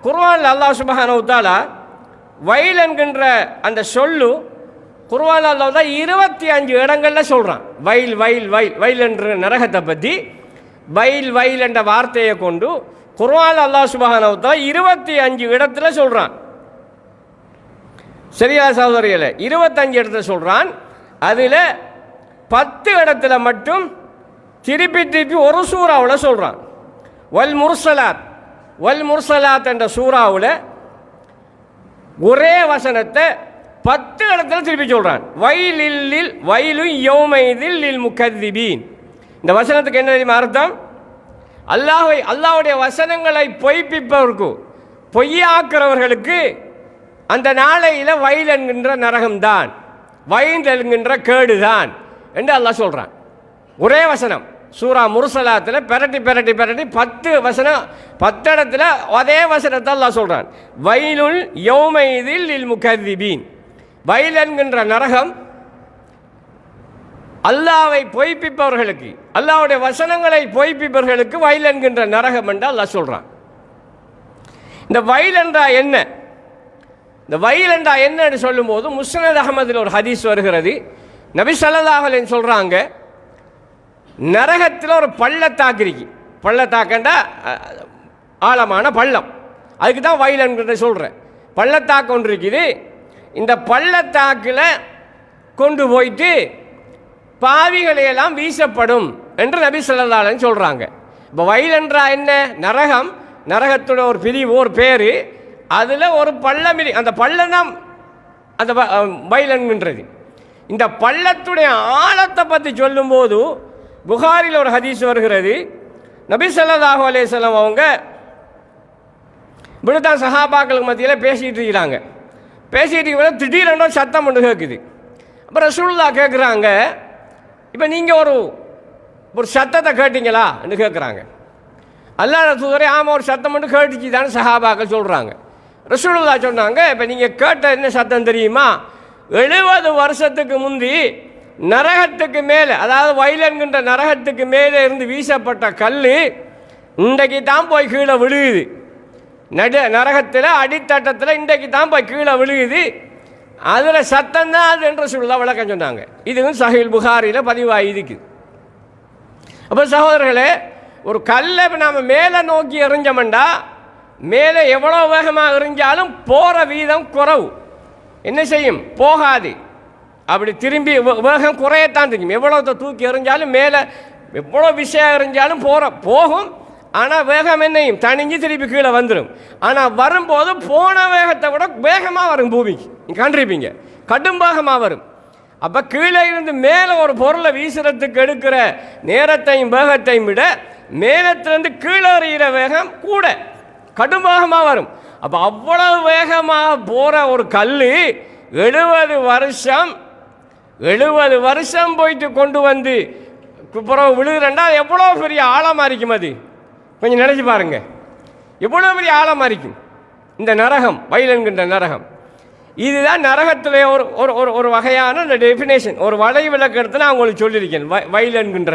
குர்ஆனில் அல்லாஹ் சுப்ஹானஹு வ தஆலா வயல் என்கின்ற அந்த சொல்லு குர்ஆனில் அல்லாஹ் தான் 25 இடங்களில் சொல்கிறான். வயல் வயல் வயல் வயல் என்ற நரகத்தை பற்றி வயல் வயல் என்ற வார்த்தையை கொண்டு குர்ஆனில் அல்லாஹ் சுப்ஹானஹு வ தஆலா 25 இடத்துல சொல்கிறான். சரியா சகோதரிகளே? 25 இடத்துல சொல்கிறான். அதில் 10 இடத்துல மட்டும் திருப்பி திருப்பி ஒரு சூறாவில் சொல்கிறான். வல் முர்சலாத் என்ற சூறாவில் ஒரே வசனத்தை 10 இடத்துல திருப்பி சொல்கிறான். வயலு யௌமைதில் லில் முகத்திபீன். இந்த வசனத்துக்கு என்ன தெரியுமா அர்த்தம்? அல்லாஹ்வுடைய வசனங்களை பொய்ப்பிப்பவருக்கு, பொய்யாக்குறவர்களுக்கு அந்த நாளையில் வயல் என்கின்ற நரகம்தான், வயல் என்கின்ற கேடுதான் என்று அல்லாஹ் சொல்கிறான். ஒரே வசனம் சூரா முர்சலாத்தில் பெரட்டி 10 வசனம் 10 இடத்துல அதே வசனத்தை அல்லாஹ் சொல்கிறான். வயலுல் யௌமைதில் லில் முகத்திபீன். வயல் என்கின்ற நரகம் அல்லாஹ்வை பொய்ப்பிப்பவர்களுக்கு, அல்லாஹ்வுடைய வசனங்களை பொய்ப்பிப்பவர்களுக்கு வயல் என்கின்ற நரகம் என்று அல்லாஹ் சொல்கிறான். இந்த வயல் என்றா என்ன? இந்த வயல் என்றா என்னன்னு சொல்லும்போது முஸ்னத் அஹ்மதில் ஒரு ஹதீஸ் வருகிறது. நபி ஸல்லல்லாஹு அலைஹி வஸல்லம் சொல்கிறாங்க, நரகத்தில் ஒரு பள்ளத்தாக்கு இருக்கு. பள்ளத்தாக்கண்டா ஆழமான பள்ளம், அதுக்கு தான் வயல் என்கிற சொல்கிறேன். பள்ளத்தாக்கு ஒன்று இருக்குது. இந்த பள்ளத்தாக்கில் கொண்டு போயிட்டு பாவிகளையெல்லாம் வீசப்படும் என்று நபி ஸல்லல்லாஹு அலைஹி வஸல்லம் சொல்கிறாங்க. இப்போ வயல் என்றா என்ன? நரகம், நரகத்தோட ஒரு பிரிவு, ஒரு பேர். அதில் ஒரு பள்ளம், அந்த பள்ளம் தான் அந்த வயல் என்கின்றது. இந்த பள்ளத்துடைய ஆழத்தை பற்றி சொல்லும்போது புகாரில் ஒரு ஹதீஸ் வருகிறது. நபி ஸல்லல்லாஹு அலைஹி வஸல்லம் அவங்க இப்படித்தான் சஹாபாக்களுக்கு மத்தியில் பேசிகிட்டு இருக்கிறாங்க. பேசிகிட்டு இருக்கிற திடீரென்று சத்தம் ஒன்று கேட்குது. அப்போ ரசூலுல்லாஹ் கேட்குறாங்க, இப்போ நீங்கள் ஒரு சத்தத்தை கேட்டீங்களா என்று கேட்குறாங்க. அல்லாஹ் ரசூலுல்லாஹ் ஆமாம் ஒரு சத்தம் ஒன்று கேட்டுச்சு தானே சஹாபாக்கள் சொல்கிறாங்க. ரசூலுல்லாஹ் சொன்னாங்க, இப்போ நீங்கள் கேட்ட என்ன சத்தம் தெரியுமா? 70 வருஷத்துக்கு முந்தி நரகத்துக்கு மேலே, அதாவது வயல் என்கின்ற நரகத்துக்கு மேலே இருந்து வீசப்பட்ட கல் இன்றைக்கு தான் போய் கீழே விழுகுது. நரகத்தில் அடித்தட்டத்தில் இன்றைக்கு தான் போய் கீழே விழுகுது. அதில் சத்தம் தான் அது என்று சொல்ல விளக்கம் சொன்னாங்க. இதுவும் சஹீஹ் புகாரியில் பதிவாகி இருக்குது. அப்போ சகோதரர்களே, ஒரு கல்லை நாம் மேலே நோக்கி எறிஞ்சோம்டா மேலே எவ்வளோ வேகமாக எறிஞ்சாலும் போகிற வீதம் குறவு. என்ன செய்யும்? போகாது. அப்படி திரும்பி வேகம் குறையத்தான் தெரியும். எவ்வளோ தூக்கி எறிஞ்சாலும் மேலே எவ்வளோ விஷயம் எறிஞ்சாலும் போகும். ஆனால் வேகம் என்னையும் தனிஞ்சு திருப்பி கீழே வந்துடும். ஆனால் வரும்போது போன வேகத்தை விட வேகமாக வரும். பூமிக்கு நீங்கள் கண்டிருப்பீங்க, கடும் வேகமாக வரும். அப்போ கீழே இருந்து மேலே ஒரு பொருளை வீசுறதுக்கு எடுக்கிற நேரத்தையும் வேகத்தையும் விட மேலத்திலேருந்து கீழே எறிகிற வேகம் கூட கடும் வேகமாக வரும். அப்போ அவ்வளவு வேகமாக போகிற ஒரு கல் 70 வருஷம் போயிட்டு கொண்டு வந்து பிறகு விழுகிறண்டா எவ்வளோ பெரிய ஆழமாக இருக்கும். அது கொஞ்சம் நினைச்சு பாருங்க, எவ்வளோ பெரிய ஆழமாக இருக்கும் இந்த நரகம், வயல் என்கின்ற நரகம். இதுதான் நரகத்திலே ஒரு வகையான டெஃபினேஷன், ஒரு வலை விளக்கத்தை நான் உங்களுக்கு சொல்லியிருக்கேன். வயல் என்கின்ற